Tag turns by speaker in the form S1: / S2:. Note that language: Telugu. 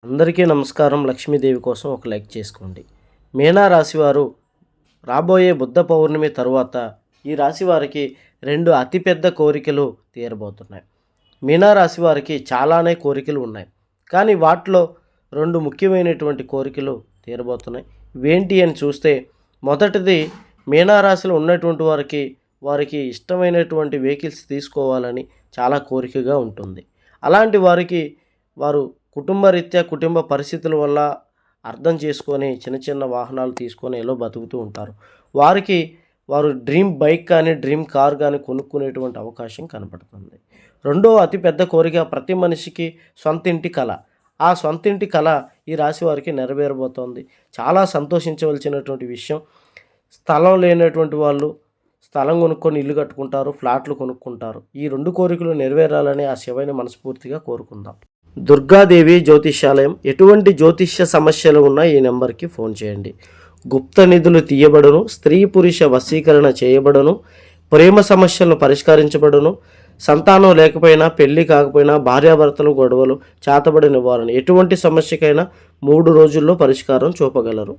S1: అందరికీ నమస్కారం. లక్ష్మీదేవి కోసం ఒక లైక్ చేసుకోండి. మీనా రాశివారు రాబోయే బుద్ధ పౌర్ణమి తరువాత ఈ రాశి వారికి రెండు అతిపెద్ద కోరికలు తీరబోతున్నాయి. మీనా రాశి వారికి చాలానే కోరికలు ఉన్నాయి, కానీ వాటిలో రెండు ముఖ్యమైనటువంటి కోరికలు తీరబోతున్నాయి. ఇవేంటి అని చూస్తే, మొదటిది మీనా రాశిలో ఉన్నటువంటి వారికి ఇష్టమైనటువంటి వెహికల్స్ తీసుకోవాలని చాలా కోరికగా ఉంటుంది. అలాంటి వారు కుటుంబరీత్యా కుటుంబ పరిస్థితుల వల్ల అర్థం చేసుకొని చిన్న చిన్న వాహనాలు తీసుకొని ఎలా బతుకుతూ ఉంటారు. వారు డ్రీమ్ బైక్ కానీ డ్రీమ్ కార్ కానీ కొనుక్కునేటువంటి అవకాశం కనపడుతుంది. రెండో అతిపెద్ద కోరిక ప్రతి మనిషికి సొంత ఇంటి కళ. ఆ సొంత ఇంటి కళ ఈ రాశి వారికి నెరవేరబోతోంది. చాలా సంతోషించవలసినటువంటి విషయం. స్థలం లేనటువంటి వాళ్ళు స్థలం కొనుక్కొని ఇల్లు కట్టుకుంటారు, ఫ్లాట్లు కొనుక్కుంటారు. ఈ రెండు కోరికలు నెరవేరాలని ఆ శివని మనస్ఫూర్తిగా కోరుకుందాం. దుర్గాదేవి జ్యోతిష్యాలయం. ఎటువంటి జ్యోతిష్య సమస్యలు ఉన్నా ఈ నెంబర్కి ఫోన్ చేయండి. గుప్త నిధులు తీయబడును, స్త్రీ పురుష వశీకరణ చేయబడును, ప్రేమ సమస్యలను పరిష్కరించబడును, సంతానం లేకపోయినా పెళ్లి కాకపోయినా భార్యాభర్తలు గొడవలు చేతబడి నివారణ, ఎటువంటి సమస్యకైనా 3 రోజుల్లో పరిష్కారం చూపగలరు.